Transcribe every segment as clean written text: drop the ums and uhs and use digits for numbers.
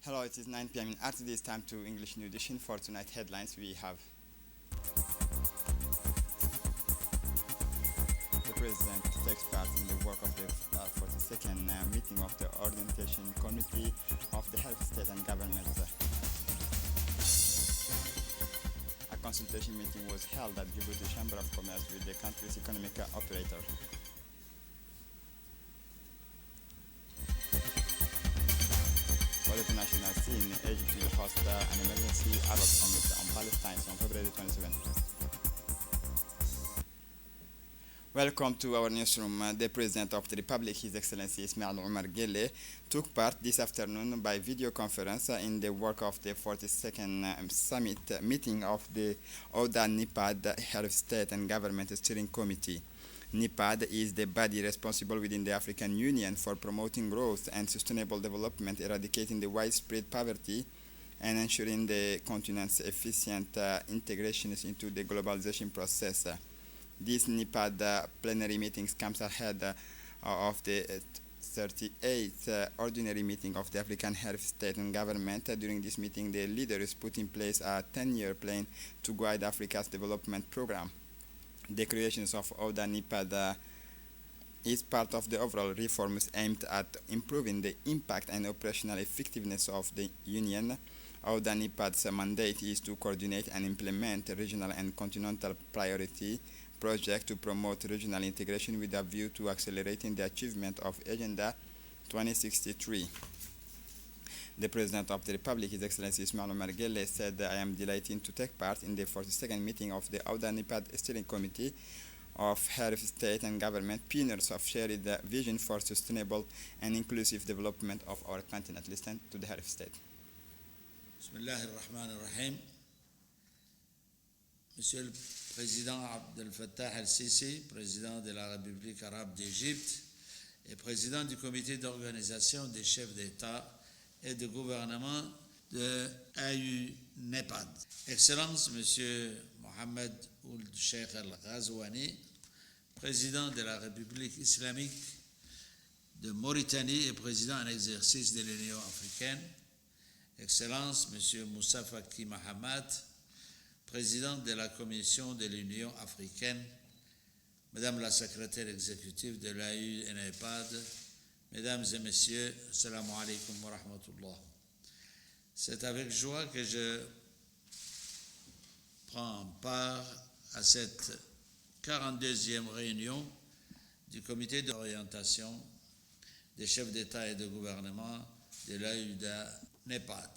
Hello, it is 9 p.m. in RTD. It's time to English New Edition. For tonight headlines, we have the President takes part in the work of the 42nd meeting of the Orientation Committee of the Head of State and Government. A consultation meeting was held at Djibouti Chamber of Commerce with the country's economic operator. For the national scene, Egypt will host an emergency Arab summit on Palestine on February 27. Welcome to our newsroom. The President of the Republic, His Excellency Ismail Omar Guelleh, took part this afternoon by video conference in the work of the 42nd summit meeting of the ODA-NEPAD Head of State and Government Steering Committee. NEPAD is the body responsible within the African Union for promoting growth and sustainable development, eradicating the widespread poverty, and ensuring the continent's efficient integration into the globalization process. This NEPAD plenary meetings comes ahead of the 38th ordinary meeting of the African Head of State and Government. During this meeting, the leaders put in place a 10-year plan to guide Africa's development program. The creations of ODA-NEPAD is part of the overall reforms aimed at improving the impact and operational effectiveness of the Union. ODA-NEPAD's mandate is to coordinate and implement regional and continental priority projects to promote regional integration with a view to accelerating the achievement of Agenda 2063. The President of the Republic, His Excellency Ismail Omar Guelleh, said, "I am delighted to take part in the 42nd meeting of the ODA-NEPAD Steering Committee of Head of State and Government, pioneers of shared vision for sustainable and inclusive development of our continent." Listen to the Head of State. Bismillah ar-Rahman ar-Rahim. Monsieur le Président Abdel Fattah el-Sisi, Président de la République arabe d'Égypte et Président du Comité d'organisation des chefs d'État et de gouvernement de AU-NEPAD. Excellence, Monsieur Mohamed Ould Sheikh Al-Ghazouani, Président de la République islamique de Mauritanie et Président en exercice de l'Union africaine. Excellence, Monsieur Moussa Faki Mahamat, Président de la Commission de l'Union africaine, Madame la Secrétaire exécutive de l'AU-NEPAD, Mesdames et Messieurs, Assalamu alaikum wa rahmatullah. C'est avec joie que je prends part à cette 42e réunion du Comité d'orientation des chefs d'État et de gouvernement de l'AU-NEPAD.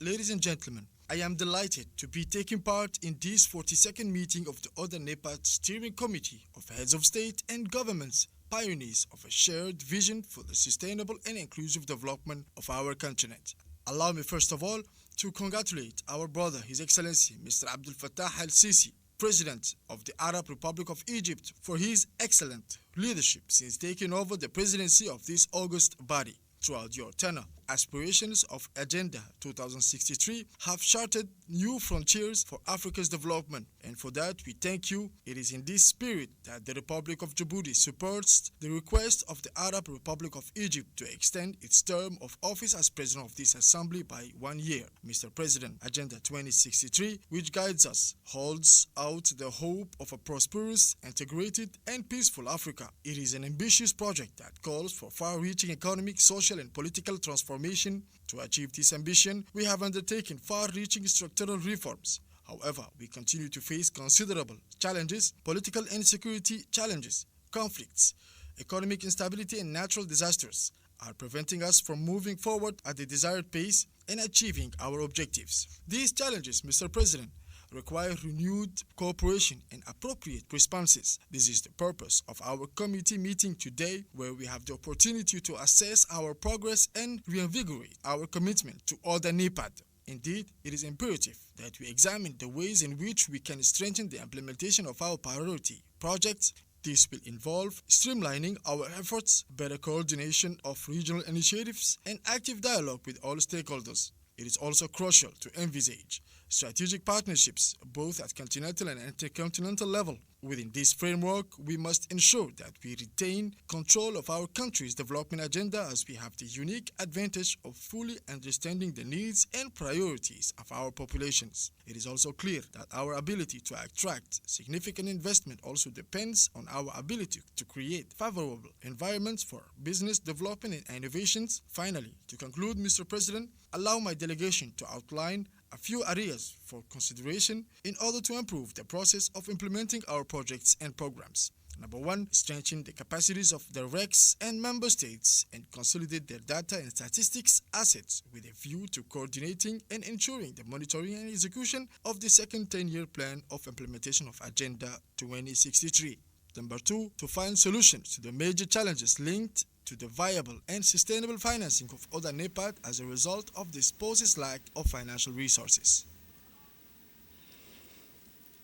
Ladies and gentlemen, I am delighted to be taking part in this 42nd meeting of the ODA-NEPAD Steering Committee of Heads of State and Governments, pioneers of a shared vision for the sustainable and inclusive development of our continent. Allow me first of all to congratulate our brother, His Excellency Mr. Abdel Fattah el-Sisi, President of the Arab Republic of Egypt, for his excellent leadership since taking over the presidency of this august body. Throughout your tenure, aspirations of Agenda 2063 have charted new frontiers for Africa's development, and for that we thank you. It is in this spirit that the Republic of Djibouti supports the request of the Arab Republic of Egypt to extend its term of office as President of this Assembly by 1 year. Mr. President, Agenda 2063, which guides us, holds out the hope of a prosperous, integrated, and peaceful Africa. It is an ambitious project that calls for far-reaching economic, social, and political transformation. To achieve this ambition, we have undertaken far-reaching structural reforms. However, we continue to face considerable challenges: political insecurity challenges, conflicts, economic instability, and natural disasters are preventing us from moving forward at the desired pace and achieving our objectives. These challenges, Mr. President, require renewed cooperation and appropriate responses. This is the purpose of our committee meeting today, where we have the opportunity to assess our progress and reinvigorate our commitment to ODA-NEPAD. Indeed, it is imperative that we examine the ways in which we can strengthen the implementation of our priority projects. This will involve streamlining our efforts, better coordination of regional initiatives, and active dialogue with all stakeholders. It is also crucial to envisage strategic partnerships both at continental and intercontinental level Within this framework, we must ensure that we retain control of our country's development agenda as we have the unique advantage of fully understanding the needs and priorities of our populations. It is also clear that our ability to attract significant investment also depends on our ability to create favorable environments for business development and innovations. Finally, to conclude, Mr. President, allow my delegation to outline a few areas for consideration in order to improve the process of implementing our projects and programs. Number one, strengthen the capacities of the RECs and member states and consolidate their data and statistics assets with a view to coordinating and ensuring the monitoring and execution of the second 10-year plan of implementation of Agenda 2063. Number two, to find solutions to the major challenges linked to the viable and sustainable financing of Oda NEPAD as a result of this poses lack of financial resources.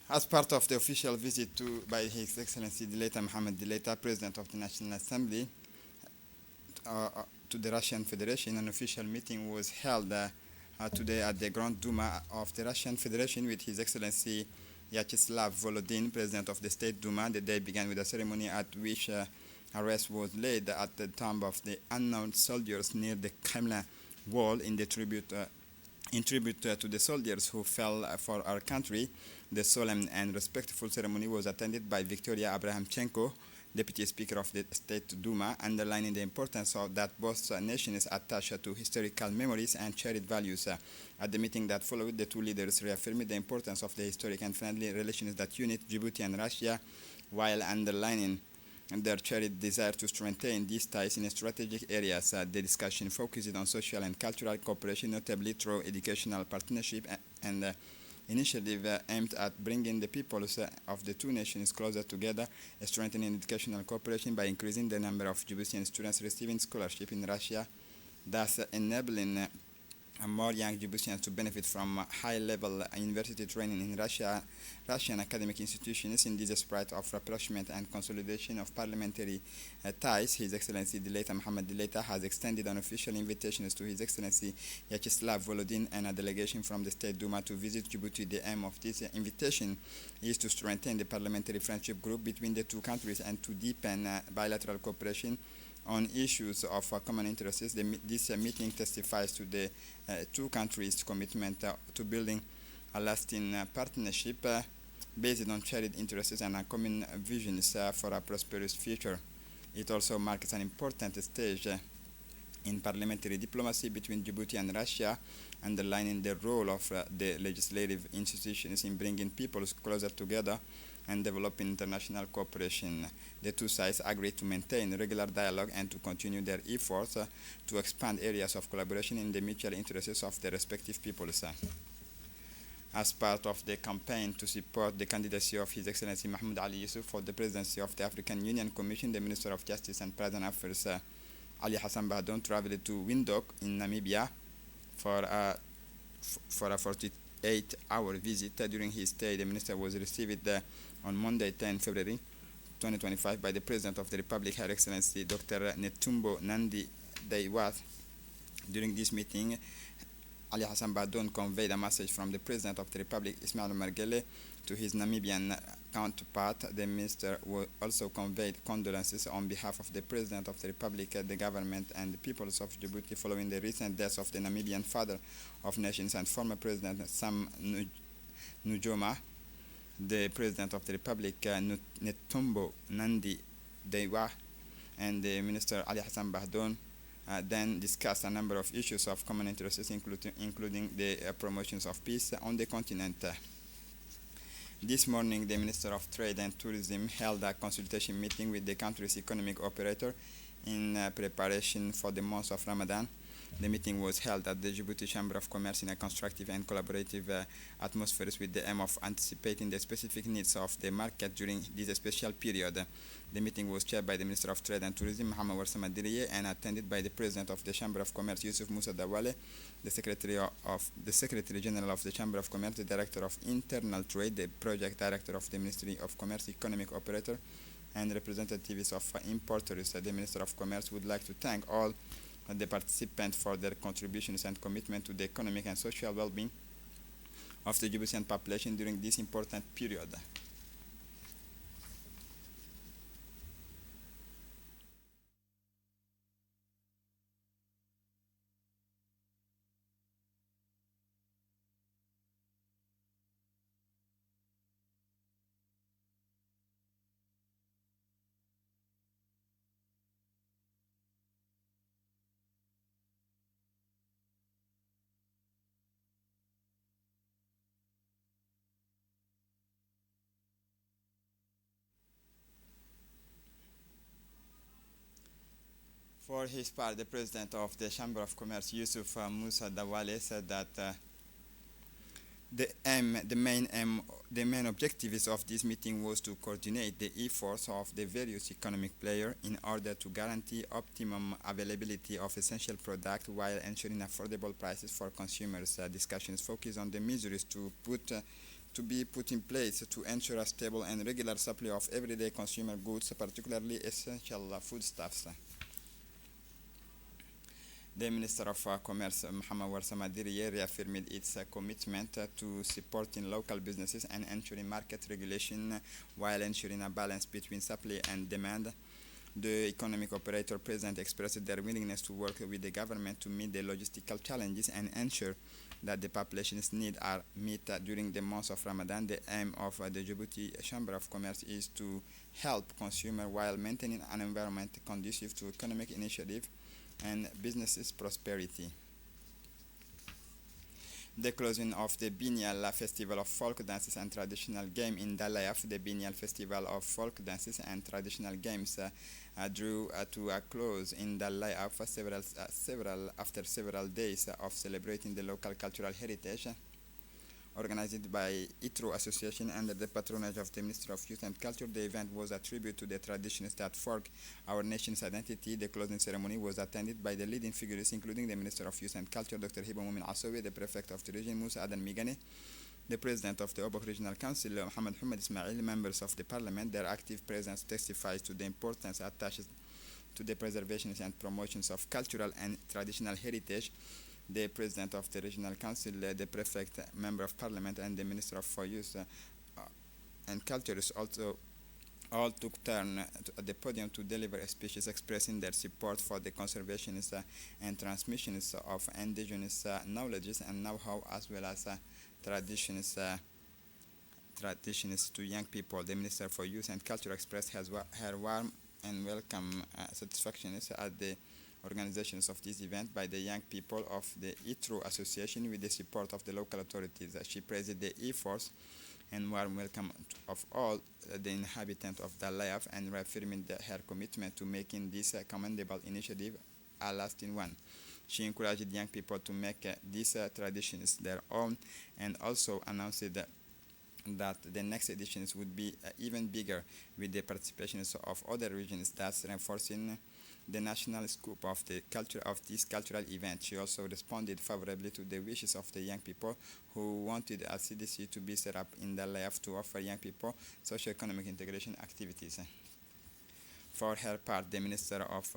As part of the official visit by His Excellency Dileita Mohammed Dileita, President of the National Assembly, to the Russian Federation, an official meeting was held today at the Grand Duma of the Russian Federation with His Excellency Vyacheslav Volodin, President of the State Duma. The day began with a ceremony at which a rest was laid at the tomb of the unknown soldiers near the Kremlin wall in tribute to the soldiers who fell for our country. The solemn and respectful ceremony was attended by Victoria Abrahamchenko, Deputy Speaker of the State Duma, underlining the importance of that both nations attach to historical memories and shared values. At the meeting that followed, the two leaders reaffirmed the importance of the historic and friendly relations that unite Djibouti and Russia, while underlining their shared desire to strengthen these ties in strategic areas. The discussion focused on social and cultural cooperation, notably through educational partnership and initiative aimed at bringing the peoples of the two nations closer together, strengthening educational cooperation by increasing the number of Djiboutian students receiving scholarship in Russia, thus enabling more young Djiboutians to benefit from high-level university training in Russian academic institutions. In this spirit of rapprochement and consolidation of parliamentary ties, His Excellency Dileita Mohammed Dileita has extended unofficial invitations to His Excellency Vyacheslav Volodin and a delegation from the State Duma to visit Djibouti. The aim of this invitation is to strengthen the parliamentary friendship group between the two countries and to deepen bilateral cooperation on issues of common interests. This meeting testifies to the two countries' commitment to building a lasting partnership based on shared interests and common visions for a prosperous future. It also marks an important stage in parliamentary diplomacy between Djibouti and Russia, underlining the role of the legislative institutions in bringing peoples closer together and developing international cooperation. The two sides agreed to maintain regular dialogue and to continue their efforts to expand areas of collaboration in the mutual interests of their respective peoples. As part of the campaign to support the candidacy of His Excellency Mahmoud Ali Yusuf for the presidency of the African Union Commission, the Minister of Justice and Prison Affairs Ali Hassan Bahdon traveled to Windhoek in Namibia for a 48-hour visit. During his stay, the minister was received on Monday, 10 February 2025 by the President of the Republic, Her Excellency Dr. Netumbo Nandi Deiwa. During this meeting, Ali Hassan Bahdon conveyed a message from the President of the Republic, Ismail Omar Guelleh, to his Namibian counterpart. The minister also conveyed condolences on behalf of the President of the Republic, the government, and the peoples of Djibouti following the recent death of the Namibian father of nations and former President Sam Nujoma. The President of the Republic, Netumbo Nandi Deiwa, and the Minister Ali Hassan Bahdon then discussed a number of issues of common interests, including the promotions of peace on the continent. This morning, the Minister of Trade and Tourism held a consultation meeting with the country's economic operator in preparation for the month of Ramadan. The meeting was held at the Djibouti Chamber of Commerce in a constructive and collaborative atmosphere with the aim of anticipating the specific needs of the market during this special period. The meeting was chaired by the Minister of Trade and Tourism, Mohamed Warsama Diriye, and attended by the President of the Chamber of Commerce, Yusuf Musa Dawale, the Secretary General of the Chamber of Commerce, the Director of Internal Trade, the Project Director of the Ministry of Commerce, Economic Operator, and representatives of importers. The Minister of Commerce would like to thank all the participants for their contributions and commitment to the economic and social well-being of the Djiboutian population during this important period. For his part, the president of the Chamber of Commerce, Yusuf Musa Dawale, said that the main objectives of this meeting was to coordinate the efforts of the various economic players in order to guarantee optimum availability of essential products while ensuring affordable prices for consumers. Discussions focus on the measures to be put in place to ensure a stable and regular supply of everyday consumer goods, particularly essential foodstuffs. The Minister of Commerce, Mohamed Warsame Diriye, reaffirmed its commitment to supporting local businesses and ensuring market regulation while ensuring a balance between supply and demand. The economic operator present expressed their willingness to work with the government to meet the logistical challenges and ensure that the population's needs are met during the month of Ramadan. The aim of the Djibouti Chamber of Commerce is to help consumers while maintaining an environment conducive to economic initiative and businesses' prosperity. The closing of the Biennial Festival of Folk Dances and Traditional Games in Dalayaf. The Biennial Festival of Folk Dances and Traditional Games drew to a close in Dalayaf after several days of celebrating the local cultural heritage. Organized by ITRO Association under the patronage of the Ministry of Youth and Culture, the event was a tribute to the traditions that fork our nation's identity. The closing ceremony was attended by the leading figures, including the Minister of Youth and Culture, Dr. Hiba Mumin Asowe, the Prefect of the region, Musa Adan Migane, the President of the Obok Regional Council, Mohammed Hamad Ismail, members of the Parliament. Their active presence testifies to the importance attached to the preservation and promotions of cultural and traditional heritage. The President of the Regional Council, the Prefect, Member of Parliament, and the Minister of Youth and Culture also all took turn at the podium to deliver speeches expressing their support for the conservation and transmission of indigenous knowledges and know-how, as well as traditions to young people. The Minister for Youth and Culture expressed her warm and welcome satisfaction at the organizations of this event by the young people of the ITRO Association with the support of the local authorities. She praised the efforts and warm welcome of all the inhabitants of Dalayaf and reaffirming her commitment to making this commendable initiative a lasting one. She encouraged young people to make these traditions their own and also announced that the next editions would be even bigger with the participation of other regions, thus reinforcing the national scope of the culture of this cultural event. She also responded favorably to the wishes of the young people who wanted a CDC to be set up in Dalayaf to offer young people socio-economic integration activities. For her part, the Minister of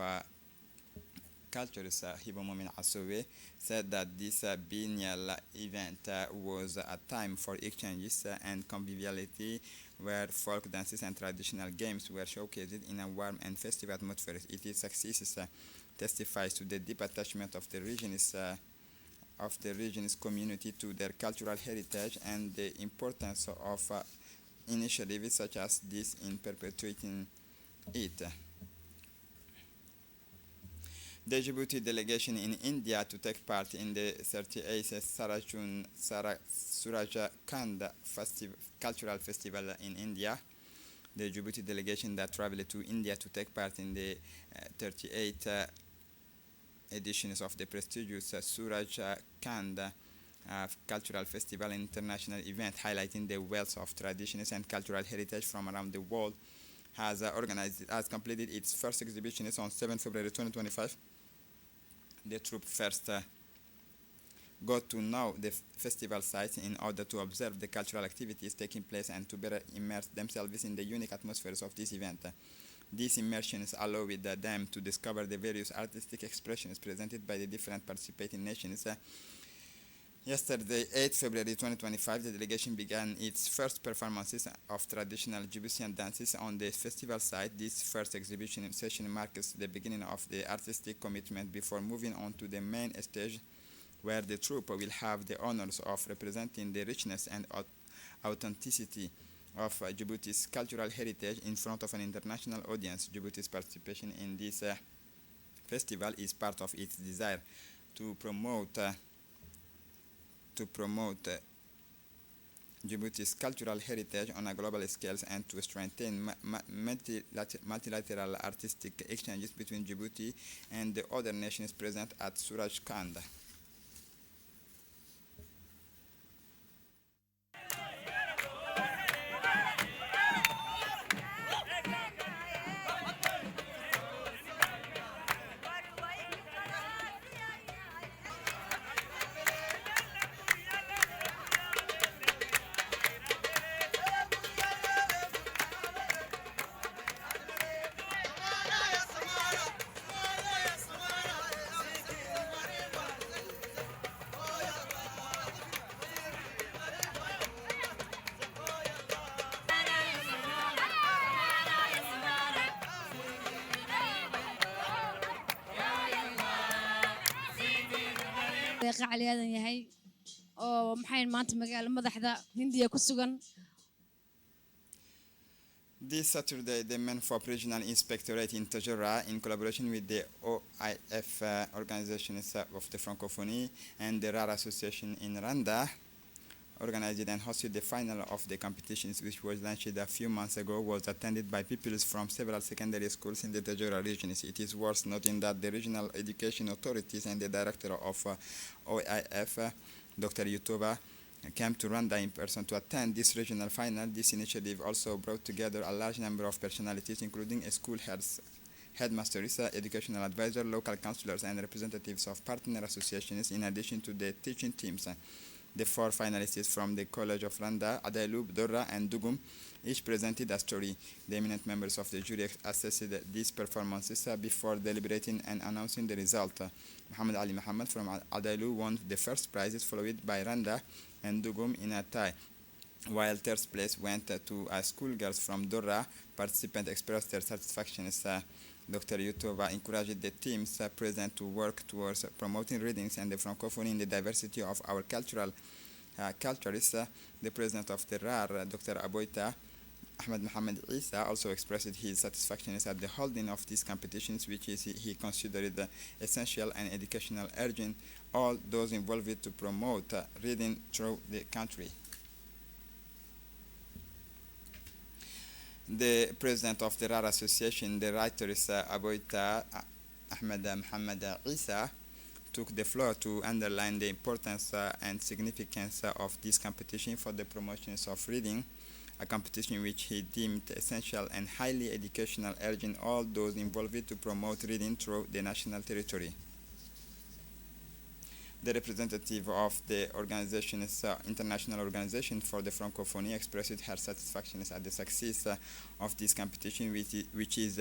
Culture, Hiba Mumin Asowe, said that this biennial event was a time for exchanges and conviviality, where folk dances and traditional games were showcased in a warm and festive atmosphere. Its successes testifies to the deep attachment of the region's community to their cultural heritage and the importance of initiatives such as this in perpetuating it. The Djibouti delegation in India to take part in the 38th Surajkund Cultural Festival in India. The Djibouti delegation that traveled to India to take part in the 38th editions of the prestigious Surajkund Cultural Festival, an international event highlighting the wealth of traditions and cultural heritage from around the world, has completed its first exhibition on 7 February 2025. The troop first got to know the festival sites in order to observe the cultural activities taking place and to better immerse themselves in the unique atmospheres of this event. These immersions allowed them to discover the various artistic expressions presented by the different participating nations. Yesterday, 8 February 2025, the delegation began its first performances of traditional Djiboutian dances on the festival site. This first exhibition session marks the beginning of the artistic commitment before moving on to the main stage, where the troupe will have the honors of representing the richness and authenticity of Djibouti's cultural heritage in front of an international audience. Djibouti's participation in this festival is part of its desire to promote Djibouti's cultural heritage on a global scale and to strengthen multilateral artistic exchanges between Djibouti and the other nations present at Suraj Kanda. قاعد yahay oo maxay maanta magaalo madaxda Hindiya ku sugan. This Saturday, the MENFOP Regional Inspectorate in Tajura, in collaboration with the OIF organizations of the Francophonie and the RAR Association in Rwanda, organized and hosted the final of the competitions, which was launched a few months ago, was attended by pupils from several secondary schools in the Tajura region. It is worth noting that the regional education authorities and the director of OIF, Dr. Yutova, came to Rwanda in person to attend this regional final. This initiative also brought together a large number of personalities, including school heads, headmasters, educational advisors, local councillors, and representatives of partner associations, in addition to the teaching teams. The four finalists from the College of Rwanda, Adailub, Dora, and Dugum, each presented a story. The eminent members of the jury assessed these performances before deliberating and announcing the result. Muhammad Ali Muhammad from Adailub won the first prizes, followed by Rwanda and Dugum in a tie, while third place went to schoolgirls from Dora. Participants expressed their satisfaction. Dr. Yutova encouraged the teams present to work towards promoting readings and the Francophonie in the diversity of our cultures. The president of the RAR, Dr. Aboita Ahmed Mohamed Isa, also expressed his satisfaction at the holding of these competitions, which he considered essential and educational, urging all those involved to promote reading through the country. The president of the RAR Association, the writer Aboita Ahmed Mohamed Isa, took the floor to underline the importance and significance of this competition for the promotions of reading, a competition which he deemed essential and highly educational, urging all those involved to promote reading through the national territory. The representative of the international organization for the Francophonie, expressed her satisfaction at the success of this competition, which is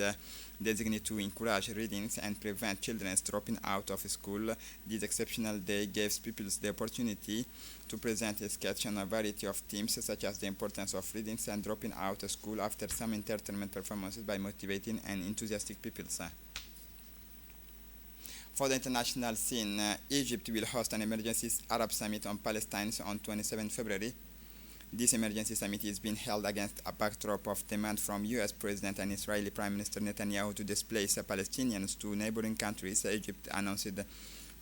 designated to encourage readings and prevent children dropping out of school. This exceptional day gives pupils the opportunity to present a sketch on a variety of themes, such as the importance of readings and dropping out of school after some entertainment performances by motivating and enthusiastic pupils. For the international scene, Egypt will host an emergency Arab summit on Palestine on 27 February. This emergency summit is being held against a backdrop of demand from U.S. President and Israeli Prime Minister Netanyahu to displace Palestinians to neighboring countries. Egypt announced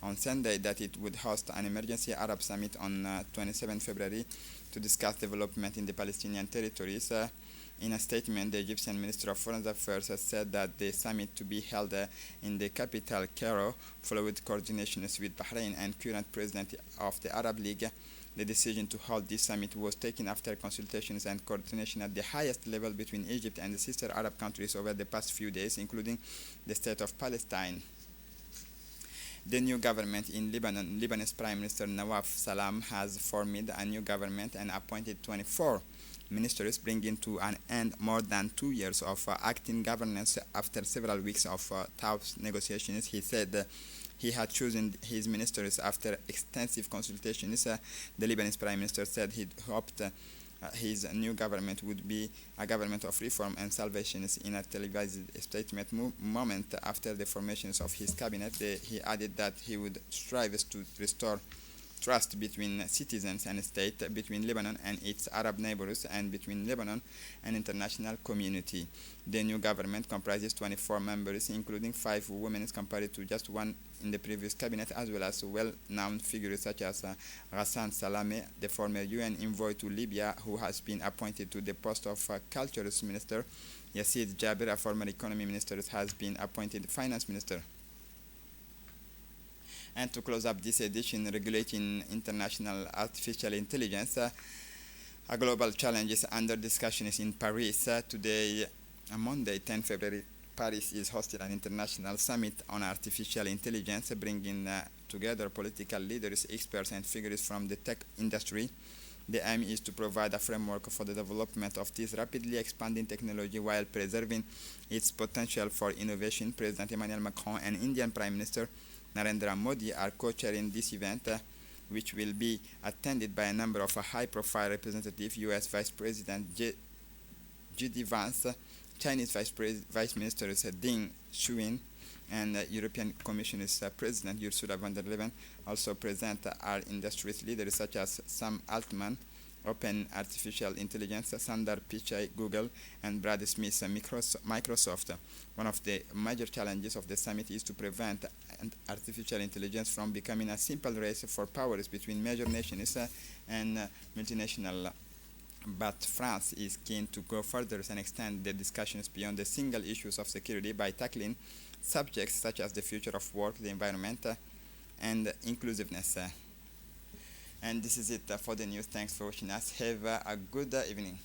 on Sunday that it would host an emergency Arab summit on 27 February to discuss development in the Palestinian territories. In a statement, the Egyptian Minister of Foreign Affairs said that the summit to be held in the capital, Cairo, followed coordinations with Bahrain and current president of the Arab League. The decision to hold this summit was taken after consultations and coordination at the highest level between Egypt and the sister Arab countries over the past few days, including the state of Palestine. The new government in Lebanon, Lebanese Prime Minister Nawaf Salam, has formed a new government and appointed 24 ministers, bringing to an end more than 2 years of acting governance. After several weeks of tough negotiations, he said he had chosen his ministers after extensive consultations. The Lebanese Prime Minister said he hoped his new government would be a government of reform and salvation. In a televised statement moment after the formations of his cabinet, he added that he would strive to restore trust between citizens and state, between Lebanon and its Arab neighbors, and between Lebanon and international community. The new government comprises 24 members, including 5 women, compared to just one in the previous cabinet, as well as well-known figures such as Ghassan Salameh, the former UN envoy to Libya, who has been appointed to the post of Cultures Minister. Yacine Jabir, a former economy minister, has been appointed finance minister. And to close up this edition, regulating international artificial intelligence, a global challenge is under discussion in Paris. Today, Monday, 10 February, Paris is hosting an international summit on artificial intelligence, bringing together political leaders, experts, and figures from the tech industry. The aim is to provide a framework for the development of this rapidly expanding technology while preserving its potential for innovation. President Emmanuel Macron and Indian Prime Minister Narendra Modi are co-chairing this event, which will be attended by a number of high-profile representatives: U.S. Vice President J.D. Vance, Chinese Vice Ministers Deng Xijun, and European Commission's President Ursula von der Leyen. Also present are industry leaders such as Sam Altman, Open Artificial Intelligence, Sundar Pichai, Google, and Brad Smith, Microsoft. One of the major challenges of the summit is to prevent artificial intelligence from becoming a simple race for powers between major nations and multinational. But France is keen to go further and extend the discussions beyond the single issues of security by tackling subjects such as the future of work, the environment, and inclusiveness. And this is it for the news. Thanks for watching us. Have a good evening.